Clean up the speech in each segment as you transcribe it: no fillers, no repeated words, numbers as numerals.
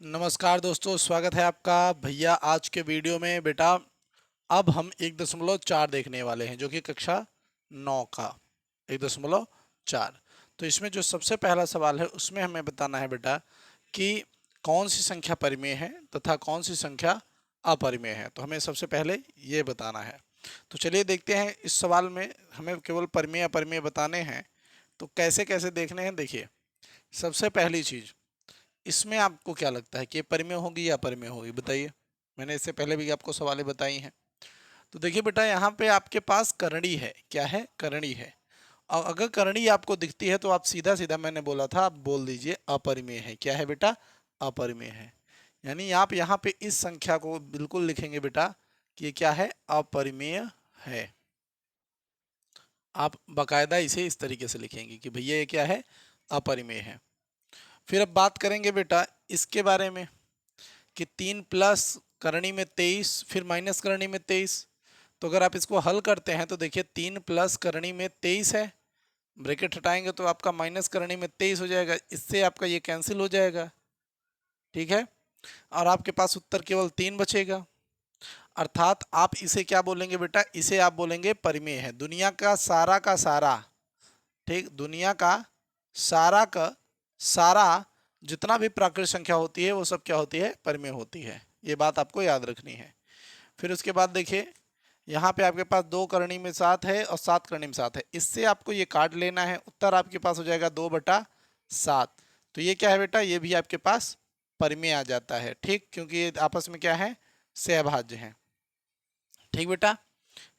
नमस्कार दोस्तों, स्वागत है आपका। भैया आज के वीडियो में बेटा अब हम 1.4 देखने वाले हैं, जो कि कक्षा 9 का 1.4। तो इसमें जो सबसे पहला सवाल है उसमें हमें बताना है बेटा कि कौन सी संख्या परिमेय है तथा कौन सी संख्या अपरिमेय है। तो हमें सबसे पहले ये बताना है। तो चलिए देखते हैं, इस सवाल में हमें केवल परिमेय अपरिमेय बताने हैं। तो कैसे कैसे देखने हैं, देखिए। सबसे पहली चीज़, इसमें आपको क्या लगता है कि ये परिमेय होगी या अपरिमेय होगी, बताइए। मैंने इससे पहले भी आपको सवालें बताई हैं। तो देखिए बेटा, यहाँ पे आपके पास करणी है। क्या है? करणी है। और अगर करणी आपको दिखती है तो आप सीधा सीधा, मैंने बोला था, आप बोल दीजिए अपरिमेय है। क्या है बेटा? अपरिमेय है। यानी आप यहाँ पे इस संख्या को बिल्कुल लिखेंगे बेटा कि ये क्या है? अपरिमेय है। आप बकायदा इसे इस तरीके से लिखेंगे कि भैया ये क्या है? अपरिमेय है। फिर अब बात करेंगे बेटा इसके बारे में कि 3 प्लस करणी में 23 फिर माइनस करणी में 23। तो अगर आप इसको हल करते हैं तो देखिए 3 प्लस करणी में 23 है, ब्रैकेट हटाएंगे तो आपका माइनस करणी में 23 हो जाएगा। इससे आपका ये कैंसिल हो जाएगा, ठीक है। और आपके पास उत्तर केवल 3 बचेगा। अर्थात आप इसे क्या बोलेंगे बेटा? इसे आप बोलेंगे परिमेय है। दुनिया का सारा, ठीक, दुनिया का सारा जितना भी प्राकृतिक संख्या होती है वो सब क्या होती है? परिमेय होती है। ये बात आपको याद रखनी है। फिर उसके बाद देखिए, यहाँ पे आपके पास 2 करणी में 7 है और 7 करणी में 7 है। इससे आपको ये काट लेना है। उत्तर आपके पास हो जाएगा 2/7। तो ये क्या है बेटा? ये भी आपके पास परिमेय आ जाता है, ठीक, क्योंकि ये आपस में क्या है? सहभाज्य है। ठीक बेटा।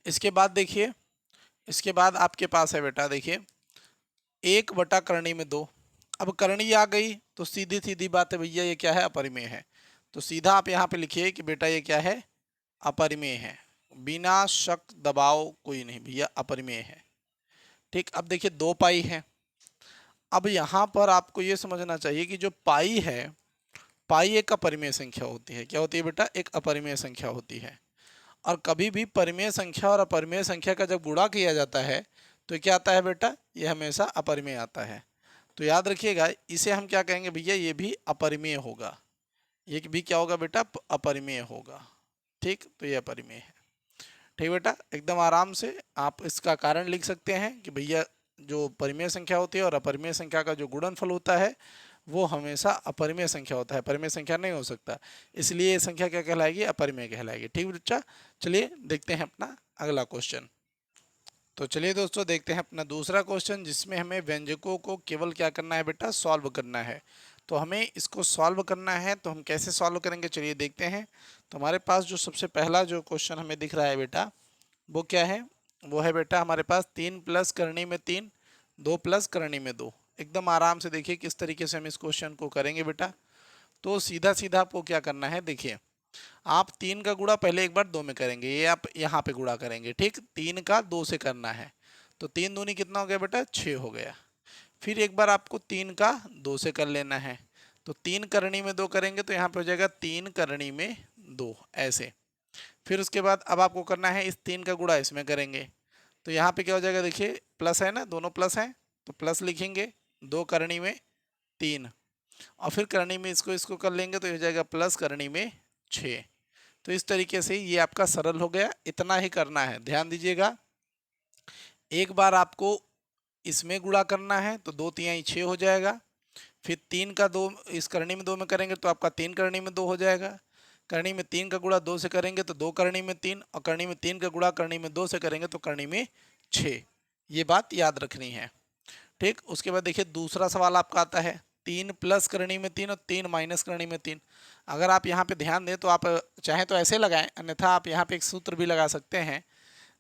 इसके बाद देखिए, इसके बाद आपके पास है बेटा, देखिए 1/करणी में 2। अब करणी आ गई तो सीधी सीधी बात है भैया, ये क्या है? अपरिमेय है। तो सीधा आप यहाँ पे लिखिए कि बेटा ये क्या है? अपरिमेय है। बिना शक दबाव कोई नहीं भैया, अपरिमेय है। ठीक। अब देखिए 2 पाई है। अब यहाँ पर आपको ये समझना चाहिए कि जो पाई है, पाई एक अपरिमेय संख्या होती है। क्या होती है बेटा? एक अपरिमेय संख्या होती है। और कभी भी परिमेय संख्या और अपरिमेय संख्या का जब गुणा किया जाता है तो क्या आता है बेटा? ये हमेशा अपरिमेय आता है। तो याद रखिएगा, इसे हम क्या कहेंगे भैया? ये भी अपरिमेय होगा। ये भी क्या होगा बेटा? अपरिमेय होगा। ठीक, तो ये अपरिमेय है। ठीक बेटा, एकदम आराम से आप इसका कारण लिख सकते हैं कि भैया जो परिमेय संख्या होती है और अपरिमेय संख्या का जो गुणनफल होता है वो हमेशा अपरिमेय संख्या होता है, परिमेय संख्या नहीं हो सकता। इसलिए ये संख्या क्या कहलाएगी? अपरिमेय कहलाएगी। ठीक बच्चा। चलिए देखते हैं अपना अगला क्वेश्चन। तो चलिए दोस्तों देखते हैं अपना दूसरा क्वेश्चन, जिसमें हमें व्यंजकों को केवल क्या करना है बेटा? सॉल्व करना है। तो हमें इसको सॉल्व करना है, तो हम कैसे सॉल्व करेंगे चलिए देखते हैं। तो हमारे पास जो सबसे पहला जो क्वेश्चन हमें दिख रहा है बेटा, वो क्या है? वो है बेटा हमारे पास 3 प्लस करणी में 3, 2 प्लस करणी में 2। एकदम आराम से देखिए किस तरीके से हम इस क्वेश्चन को करेंगे बेटा। तो सीधा सीधा आपको क्या करना है, देखिए आप 3 का गुणा पहले एक बार 2 में करेंगे, ये आप यहाँ पे गुणा करेंगे, ठीक। 3 का 2 से करना है तो 3 दूनी कितना हो गया बेटा? 6 हो गया। फिर एक बार आपको 3 का 2 से कर लेना है, तो 3 करणी में 2 करेंगे तो यहाँ पे हो जाएगा 3 करणी में 2, ऐसे। फिर उसके बाद अब आपको करना है इस 3 का गुणा इसमें करेंगे, तो यहाँ पे क्या हो जाएगा? देखिए प्लस है ना, दोनों प्लस हैं तो प्लस लिखेंगे। 2 करणी में 3 और फिर करणी में इसको इसको कर लेंगे तो हो जाएगा प्लस करणी में 6। तो इस तरीके से ये आपका सरल हो गया। इतना ही करना है, ध्यान दीजिएगा। एक बार आपको इसमें गुणा करना है तो 2 तिहाई 6 हो जाएगा। फिर 3 का 2 इस करणी में 2 में करेंगे तो आपका 3 करणी में 2 हो जाएगा। करणी में 3 का गुणा 2 से करेंगे तो 2 करणी में 3, और करणी में 3 का गुणा करणी में 2 से करेंगे तो करणी में 6। ये बात याद रखनी है, ठीक। उसके बाद देखिए दूसरा सवाल आपका आता है 3 प्लस करणी में 3 और 3 माइनस करणी में 3। अगर आप यहाँ पे ध्यान दें तो आप चाहें तो ऐसे लगाएं, अन्यथा आप यहाँ पे एक सूत्र भी लगा सकते हैं।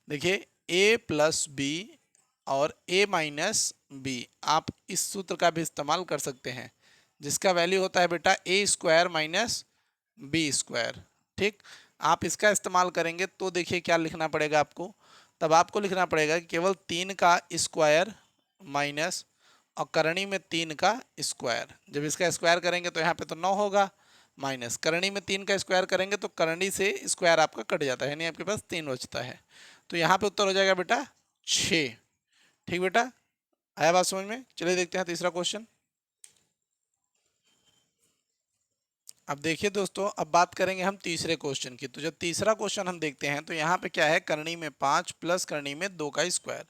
देखिए a प्लस बी और a माइनस बी, आप इस सूत्र का भी इस्तेमाल कर सकते हैं, जिसका वैल्यू होता है बेटा ए स्क्वायर माइनस बी स्क्वायर। ठीक। आप इसका इस्तेमाल करेंगे तो देखिए क्या लिखना पड़ेगा आपको? तब आपको लिखना पड़ेगा कि केवल 3 का स्क्वायर माइनस और करणी में 3 का स्क्वायर। जब इसका स्क्वायर करेंगे तो यहाँ पे तो 9 होगा, माइनस करणी में 3 का स्क्वायर करेंगे तो करणी से स्क्वायर आपका कट जाता है, यानी आपके पास 3 बचता है। तो यहाँ पे उत्तर हो जाएगा बेटा 6। ठीक बेटा, आया बात समझ में? चलिए देखते हैं तीसरा क्वेश्चन। अब देखिए दोस्तों, अब बात करेंगे हम तीसरे क्वेश्चन की। तो जब तीसरा क्वेश्चन हम देखते हैं तो यहाँ पे क्या है, करनी में 5 प्लस करनी में 2 का स्क्वायर।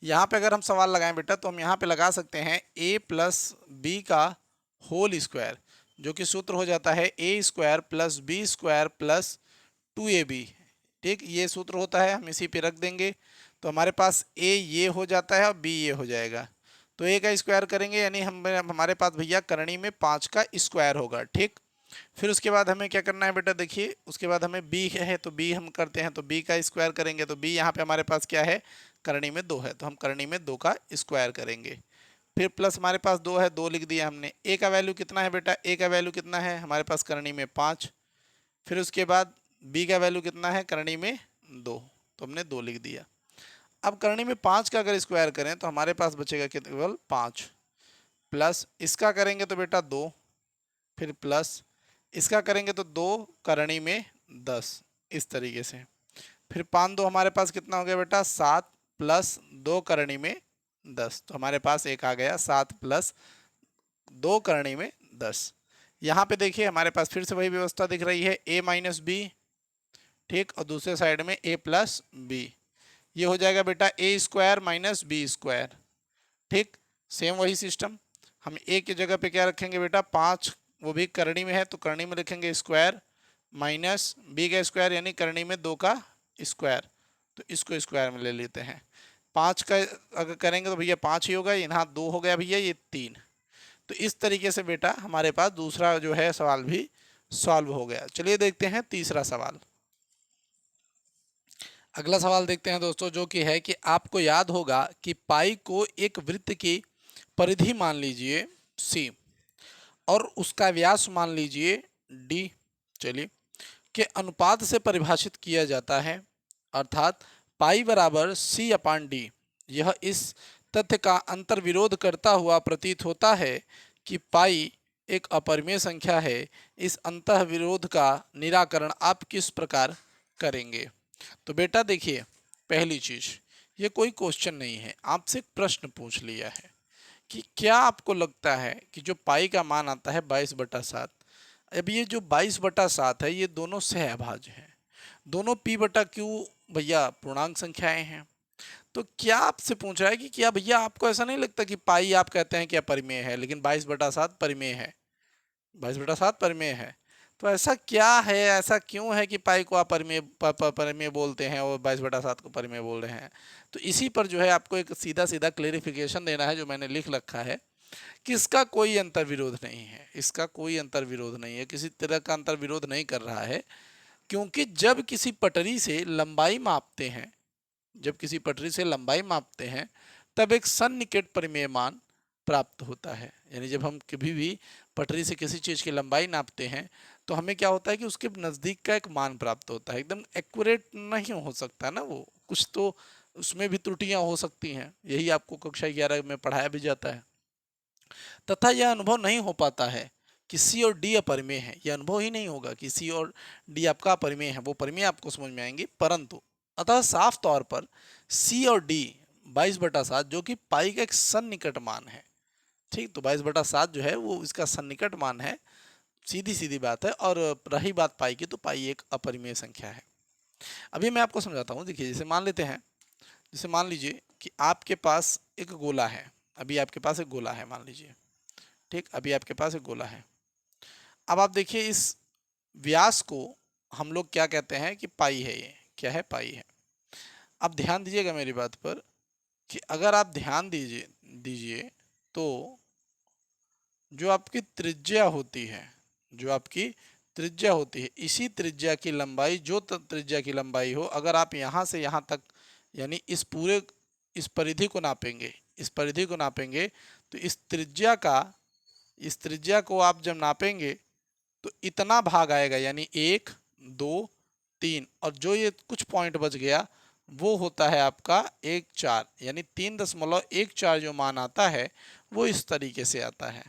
यहाँ पे अगर हम सवाल लगाएं बेटा तो हम यहाँ पे लगा सकते हैं a प्लस बी का होल स्क्वायर, जो कि सूत्र हो जाता है a square plus b square plus 2ab। ठीक, ये सूत्र होता है, हम इसी पे रख देंगे तो हमारे पास a ये हो जाता है और b ये हो जाएगा। तो a का स्क्वायर करेंगे यानी हमारे पास भैया करनी में 5 का स्क्वायर होगा। ठीक, फिर उसके बाद हमें क्या करना है बेटा, देखिए उसके बाद हमें b है तो b हम करते हैं, तो b का स्क्वायर करेंगे तो b यहाँ पे हमारे पास क्या है, करनी में 2 है तो हम करनी में 2 का स्क्वायर करेंगे। फिर प्लस हमारे पास 2 है, 2 लिख दिया हमने। a का वैल्यू कितना है बेटा, a का वैल्यू कितना है हमारे पास करनी में 5। फिर उसके बाद b का वैल्यू कितना है करनी में 2, तो हमने 2 लिख दिया। अब करनी में 5 का अगर स्क्वायर करें तो हमारे पास बचेगा केवल 5, प्लस इसका करेंगे तो बेटा 2, फिर प्लस इसका करेंगे तो 2 करनी में 10, इस तरीके से। फिर 5 2 हमारे पास कितना हो गया बेटा 7, प्लस 2 करनी में 10, तो हमारे पास एक आ गया 7 प्लस 2 करनी में 10। यहाँ पे देखिए हमारे पास फिर से वही व्यवस्था दिख रही है, a माइनस बी, ठीक, और दूसरे साइड में a प्लस बी। ये हो जाएगा बेटा a square minus b square. ठीक, सेम वही सिस्टम, हम a की जगह पे क्या रखेंगे बेटा 5, वो भी करनी में है तो करनी में लिखेंगे स्क्वायर, माइनस b का स्क्वायर यानी करनी में 2 का स्क्वायर, तो इसको स्क्वायर में ले लेते हैं। 5 का अगर करेंगे तो भैया 5 ही होगा, यहाँ 2 हो गया भैया, ये 3। तो इस तरीके से बेटा हमारे पास दूसरा जो है सवाल भी सॉल्व हो गया। चलिए देखते हैं तीसरा सवाल। अगला सवाल देखते हैं दोस्तों, जो कि है कि आपको याद होगा कि पाई को एक वृत्त की परिधि मान लीजिए सी और उसका व्यास मान लीजिए डी, चलिए, के अनुपात से परिभाषित किया जाता है, अर्थात पाई बराबर सी अपान डी। यह इस तथ्य का अंतर्विरोध करता हुआ प्रतीत होता है कि पाई एक अपरिमेय संख्या है। इस अंतर्विरोध का निराकरण आप किस प्रकार करेंगे? तो बेटा देखिए, पहली चीज, ये कोई क्वेश्चन नहीं है, आपसे एक प्रश्न पूछ लिया है कि क्या आपको लगता है कि जो पाई का मान आता है 22/7, अब ये जो 22/7 है ये दोनों सहअभाज्य हैं, दोनों p बटा क्यू भैया पूर्णांक संख्याएं हैं। तो क्या आपसे पूछ रहा है कि क्या भैया आपको ऐसा नहीं लगता कि पाई आप कहते हैं कि अपरिमेय है लेकिन 22/7 परिमेय है, 22/7 परिमेय है। तो ऐसा क्या है, ऐसा क्यों है कि पाई को आप परिमेय परिमेय बोलते हैं और 22/7 को परिमेय बोल रहे हैं? तो इसी पर जो है आपको एक सीधा सीधा क्लेरिफिकेशन देना है, जो मैंने लिख रखा है कि इसका कोई अंतर्विरोध नहीं है, इसका कोई अंतर्विरोध नहीं है, किसी तरह का अंतर्विरोध नहीं कर रहा है। क्योंकि जब किसी पटरी से लंबाई मापते हैं, जब किसी पटरी से लंबाई मापते हैं तब एक सन्निकट परिमेय मान प्राप्त होता है। यानी जब हम कभी भी पटरी से किसी चीज़ की लंबाई नापते हैं तो हमें क्या होता है कि उसके नज़दीक का एक मान प्राप्त होता है। एकदम एक्यूरेट नहीं हो सकता ना वो, कुछ तो उसमें भी त्रुटियां हो सकती हैं, यही आपको कक्षा 11 में पढ़ाया भी जाता है। तथा यह अनुभव नहीं हो पाता है कि सी और डी अपरिमेय है, यह अनुभव ही नहीं होगा कि सी और डी आपका अपरिमेय है, वो परिमेय आपको समझ में आएंगे। परंतु अतः साफ तौर पर सी और डी 22/7 जो कि पाई का एक सन्निकट मान है, ठीक, तो 22/7 जो है वो इसका सन्निकट मान है, सीधी सीधी बात है। और रही बात पाई की, तो पाई एक अपरिमेय संख्या है। अभी मैं आपको समझाता हूँ। देखिए जैसे मान लेते हैं, जैसे मान लीजिए कि आपके पास एक गोला है, अभी आपके पास एक गोला है मान लीजिए, ठीक, अभी आपके पास एक गोला है। अब आप देखिए इस व्यास को हम लोग क्या कहते हैं कि पाई है, ये क्या है, पाई है। अब ध्यान दीजिएगा मेरी बात पर कि अगर आप ध्यान दीजिए दीजिए तो जो आपकी त्रिज्या होती है, जो आपकी त्रिज्या होती है, इसी त्रिज्या की लंबाई, जो त्रिज्या की लंबाई हो, अगर आप यहाँ से यहाँ तक यानी इस पूरे इस परिधि को नापेंगे, इस परिधि को नापेंगे तो इस त्रिज्या को आप जब नापेंगे तो इतना भाग आएगा, यानी 1 2 3, और जो ये कुछ पॉइंट बच गया वो होता है आपका 1 4, यानी 3.14 जो मान आता है वो इस तरीके से आता है।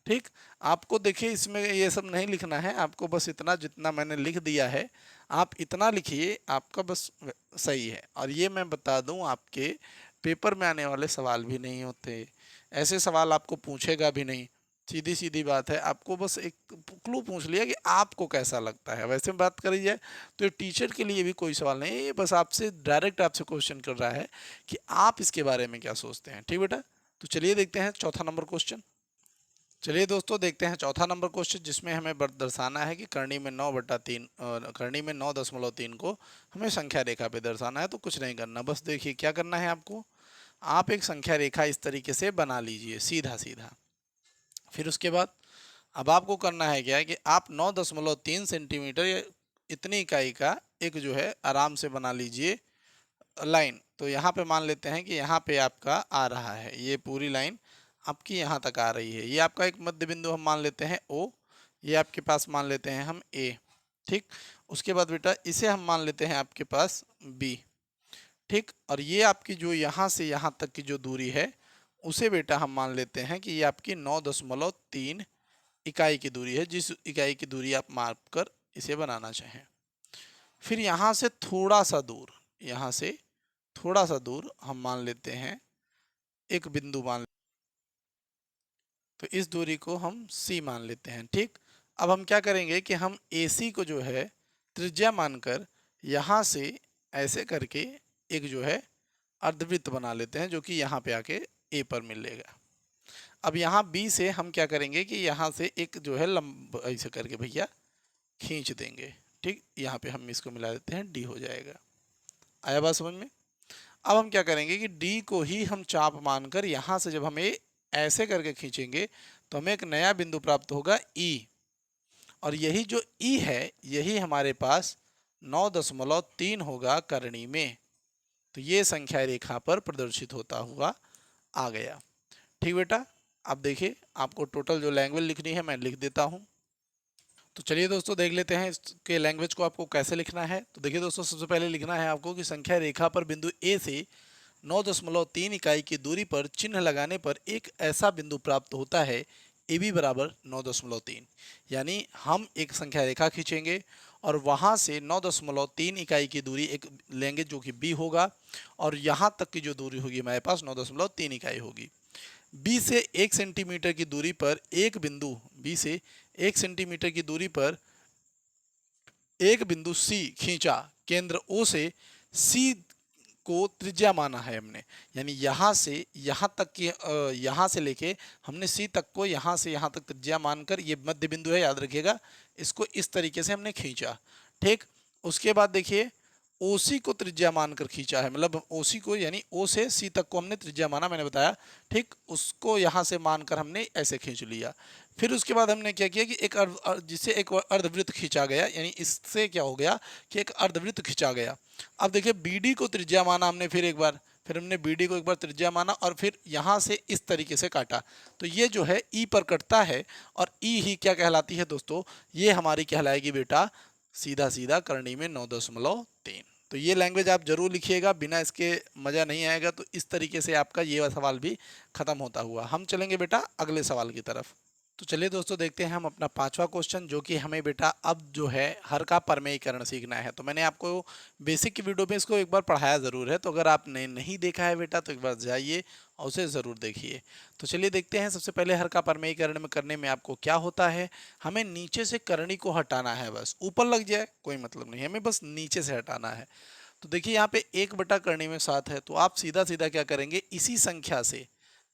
ठीक, आपको देखिए इसमें ये सब नहीं लिखना है, आपको बस इतना जितना मैंने लिख दिया है आप इतना लिखिए, आपका बस सही है। और ये मैं बता दूं, आपके पेपर में आने वाले सवाल भी नहीं होते, ऐसे सवाल आपको पूछेगा भी नहीं, सीधी सीधी बात है, आपको बस एक क्लू पूछ लिया कि आपको कैसा लगता है। वैसे में बात करी जाए तो ये टीचर के लिए भी कोई सवाल नहीं है, ये बस आपसे डायरेक्ट आपसे क्वेश्चन कर रहा है कि आप इसके बारे में क्या सोचते हैं। ठीक बेटा, तो चलिए देखते हैं चौथा नंबर क्वेश्चन। चलिए दोस्तों देखते हैं चौथा नंबर क्वेश्चन, जिसमें हमें दर्शाना है कि करनी में 9/3 करनी में 9.3 को हमें संख्या रेखा पे दर्शाना है। तो कुछ नहीं करना, बस देखिए क्या करना है आपको। आप एक संख्या रेखा इस तरीके से बना लीजिए सीधा सीधा। फिर उसके बाद अब आपको करना है क्या है कि आप 9.3 सेंटीमीटर या इतनी इकाई का एक जो है आराम से बना लीजिए लाइन। तो यहाँ पे मान लेते हैं कि यहाँ पे आपका आ रहा है, ये पूरी लाइन आपकी यहाँ तक आ रही है। ये आपका एक मध्य बिंदु हम मान लेते हैं O, ये आपके पास मान लेते हैं हम A। ठीक, उसके बाद बेटा इसे हम मान लेते हैं आपके पास B। ठीक, और ये आपकी जो यहाँ से यहाँ तक की जो दूरी है उसे बेटा हम मान लेते हैं कि ये आपकी 9.3 इकाई की दूरी है, जिस इकाई की दूरी आप माप कर इसे बनाना चाहें। फिर यहाँ से थोड़ा सा दूर, यहाँ से थोड़ा सा दूर हम मान लेते हैं एक बिंदु तो इस दूरी को हम C मान लेते हैं। ठीक, अब हम क्या करेंगे कि हम AC को जो है त्रिज्या मानकर यहाँ से ऐसे करके एक जो है अर्धवृत्त बना लेते हैं, जो कि यहाँ पे आके A पर मिलेगा। अब यहाँ B से हम क्या करेंगे कि यहाँ से एक जो है लंब ऐसे करके भैया खींच देंगे। ठीक, यहाँ पे हम इसको मिला देते हैं, D हो जाएगा। आया बात समझ में? अब हम क्या करेंगे कि D को ही हम चाप मानकर यहाँ से जब हमें ऐसे करके खींचेंगे तो हमें एक नया बिंदु प्राप्त होगा E, और यही जो E है यही हमारे पास 9.3 होगा करणी में। तो ये संख्या रेखा पर प्रदर्शित होता हुआ आ गया। ठीक बेटा, अब देखिए आपको टोटल जो लैंग्वेज लिखनी है मैं लिख देता हूँ। तो चलिए दोस्तों देख लेते हैं इसके लैंग्वेज को आपको कैसे लिखना है। तो देखिए दोस्तों, सबसे पहले लिखना है आपको कि संख्या रेखा पर बिंदु ए से 9.3 इकाई की दूरी पर चिन्ह लगाने पर एक ऐसा बिंदु प्राप्त होता है ए बी बराबर 9.3। यानी हम एक संख्या रेखा खींचेंगे और वहाँ से 9.3 इकाई की दूरी एक लेंगे जो कि बी होगा, और यहाँ तक की जो दूरी होगी हमारे पास 9.3 इकाई होगी। बी से 1 सेंटीमीटर की दूरी पर एक बिंदु, बी से 1 सेंटीमीटर की दूरी पर एक बिंदु सी खींचा। केंद्र ओ से सी को त्रिज्या माना है हमने, यानी यहाँ से यहाँ तक की यहाँ से लेके हमने सी तक को यहाँ से यहाँ तक त्रिज्या मानकर, ये मध्य बिंदु है याद रखिएगा, इसको इस तरीके से हमने खींचा। ठीक, उसके बाद देखिए ओसी को त्रिज्या मानकर खींचा है, मतलब ओसी को यानी ओ से सी तक को हमने त्रिज्या माना, मैंने बताया। ठीक, उसको यहाँ से मानकर हमने ऐसे खींच लिया। फिर उसके बाद हमने क्या किया कि एक जिससे एक अर्धवृत्त खींचा गया, यानी इससे क्या हो गया कि एक अर्धवृत्त खींचा गया। अब देखिए बीडी को त्रिज्या माना हमने, फिर एक बार फिर हमने बीडी को एक बार त्रिज्या माना और फिर यहाँ से इस तरीके से काटा। तो ये जो है ई पर कटता है, और ई ही क्या कहलाती है दोस्तों, ये हमारी कहलाएगी बेटा सीधा सीधा करनी में 9.3। तो ये लैंग्वेज आप जरूर लिखिएगा, बिना इसके मज़ा नहीं आएगा। तो इस तरीके से आपका ये सवाल भी खत्म होता हुआ हम चलेंगे बेटा अगले सवाल की तरफ। तो चलिए दोस्तों देखते हैं हम अपना पांचवा क्वेश्चन, जो कि हमें बेटा अब जो है हर का परमेयीकरण सीखना है। तो मैंने आपको बेसिक की वीडियो में इसको एक बार पढ़ाया ज़रूर है, तो अगर आपने नहीं देखा है बेटा तो एक बार जाइए और उसे ज़रूर देखिए। तो चलिए देखते हैं, सबसे पहले हर का परमेयीकरण में करने में आपको क्या होता है, हमें नीचे से करनी को हटाना है, बस ऊपर लग जाए कोई मतलब नहीं, हमें बस नीचे से हटाना है। तो देखिए यहाँ पे 1 करनी में 7 है, तो आप सीधा सीधा क्या करेंगे, इसी संख्या से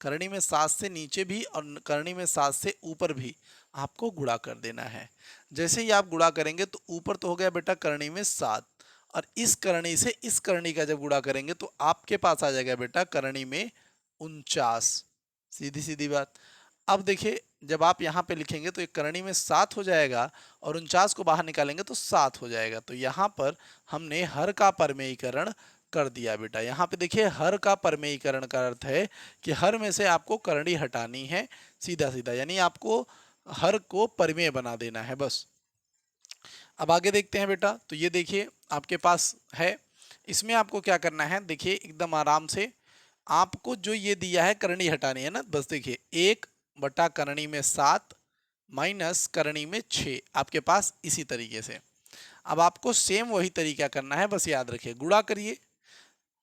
करनी में 7 से नीचे भी और करनी में 7 से ऊपर भी आपको गुणा कर देना है। जैसे ही आप गुणा करेंगे तो ऊपर तो हो गया बेटा करनी में 7, और इस करनी से इस करनी का जब गुणा करेंगे तो आपके पास आ जाएगा बेटा करनी में 49। सीधी सीधी बात। अब देखिए जब आप यहाँ पे लिखेंगे तो एक करनी में 7 हो जाएगा और 49 को बाहर निकालेंगे तो 7 हो जाएगा। तो यहाँ पर हमने हर का परमेयीकरण कर दिया बेटा। यहाँ पे देखिए हर का परमेयीकरण का अर्थ है कि हर में से आपको करनी हटानी है सीधा सीधा, यानी आपको हर को परमेय बना देना है बस। अब आगे देखते हैं बेटा। तो ये देखिए आपके पास है, इसमें आपको क्या करना है, देखिए एकदम आराम से आपको जो ये दिया है करनी हटानी है ना, बस देखिए 1 करनी में 7 माइनस करनी में 6 आपके पास इसी तरीके से। अब आपको सेम वही तरीका करना है, बस याद रखिए गुणा करिए,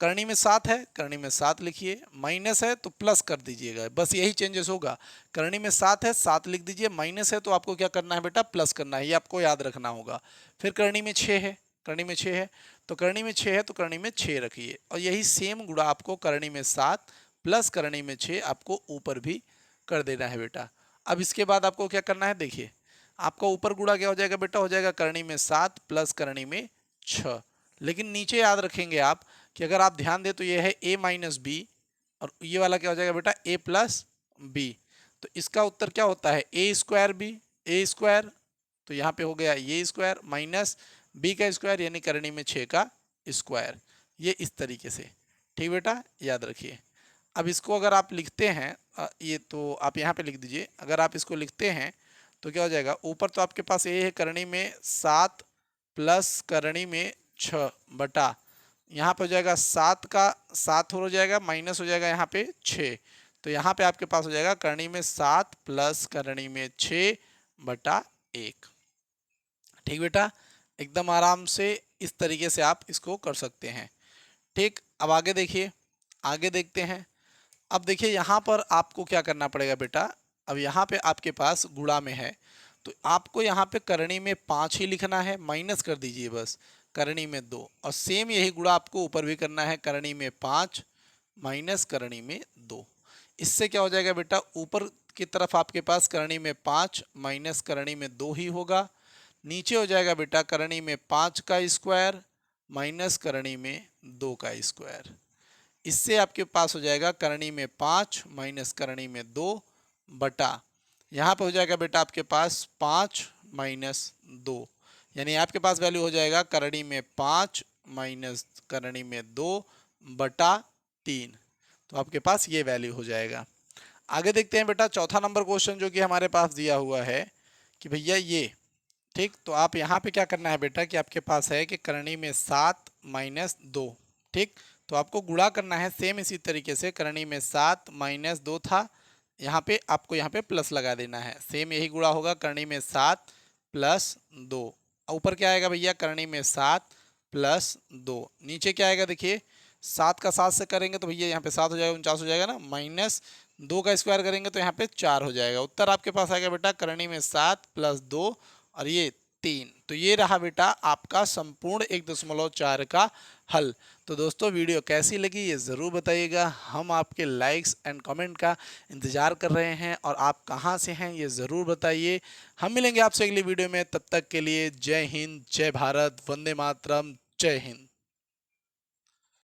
करनी में 7 है, करनी में 7 लिखिए, माइनस है तो प्लस कर दीजिएगा, बस यही चेंजेस होगा। करनी में 7 है, 7 लिख दीजिए, माइनस है तो आपको क्या करना है बेटा, प्लस करना है, ये आपको याद रखना होगा। फिर करनी में 6 है, करनी में 6 है तो करनी में 6 है तो करनी में 6 रखिए, और यही सेम गुणा आपको करनी में 7 प्लस करनी में 6 आपको ऊपर भी कर देना है बेटा। अब इसके बाद आपको क्या करना है, देखिए आपका ऊपर गुणा क्या हो जाएगा बेटा, हो जाएगा करनी में 7 प्लस करनी में 6। लेकिन नीचे याद रखेंगे आप कि अगर आप ध्यान दें तो ये है a माइनस बी, और ये वाला क्या हो जाएगा बेटा, a प्लस बी। तो इसका उत्तर क्या होता है, a square b, a square, तो यहाँ पे हो गया ये स्क्वायर माइनस b का स्क्वायर यानी करनी में 6 का स्क्वायर। ये इस तरीके से, ठीक बेटा, याद रखिए। अब इसको अगर आप लिखते हैं, ये तो आप यहाँ पे लिख दीजिए, अगर आप इसको लिखते हैं तो क्या हो जाएगा, ऊपर तो आपके पास ये है करनी में 7 प्लस करनी में 6 बटा, यहाँ पे हो जाएगा 7 का 7 हो जाएगा, माइनस हो जाएगा यहाँ पे 6, तो यहाँ पे आपके पास हो जाएगा करनी में 7 प्लस करनी में 6 बटा 1। ठीक बेटा, एकदम आराम से इस तरीके से आप इसको कर सकते हैं। ठीक, अब आगे देखिए, आगे देखते हैं। अब देखिए यहाँ पर आपको क्या करना पड़ेगा बेटा, अब यहाँ पे आपके पास गुणा में है तो आपको यहाँ पे करनी में 5 ही लिखना है, माइनस कर दीजिए बस करनी में 2, और सेम यही गुणा आपको ऊपर भी करना है, करनी में 5 माइनस करनी में 2। इससे क्या हो जाएगा बेटा, ऊपर की तरफ आपके पास करनी में 5 माइनस करनी में 2 ही होगा, नीचे हो जाएगा बेटा करनी में 5 का स्क्वायर माइनस करनी में 2 का स्क्वायर। इससे आपके पास हो जाएगा करनी में 5 माइनस करनी में 2 बटा, यहाँ पे हो जाएगा बेटा आपके पास 5 माइनस 2, यानी आपके पास वैल्यू हो जाएगा करनी में 5 माइनस करनी में 2 बटा 3। तो आपके पास ये वैल्यू हो जाएगा। आगे देखते हैं बेटा चौथा नंबर क्वेश्चन जो कि हमारे पास दिया हुआ है कि भैया ये, ठीक, तो आप यहाँ पे क्या करना है बेटा कि आपके पास है कि करनी में 7 माइनस 2, ठीक, तो आपको गुणा करना है सेम इसी तरीके से, करनी में 7 माइनस 2 था, यहाँ पे आपको यहाँ पे प्लस लगा देना है, सेम यही गुणा होगा, करनी में 7 प्लस 2, ऊपर क्या आएगा भैया, करनी में 7 प्लस 2, नीचे क्या आएगा देखिए, 7 का 7 से करेंगे तो भैया यहाँ पे 7 हो जाएगा, 49 हो जाएगा ना, माइनस 2 का स्क्वायर करेंगे तो यहाँ पे 4 हो जाएगा। उत्तर आपके पास आएगा बेटा करनी में 7 प्लस 2 और ये 3। तो ये रहा बेटा आपका संपूर्ण 1.4 का हल। तो दोस्तों वीडियो कैसी लगी ये ज़रूर बताइएगा, हम आपके लाइक्स एंड कमेंट का इंतज़ार कर रहे हैं, और आप कहां से हैं ये ज़रूर बताइए। हम मिलेंगे आपसे अगली वीडियो में, तब तक के लिए जय हिंद, जय भारत, वंदे मातरम, जय हिंद।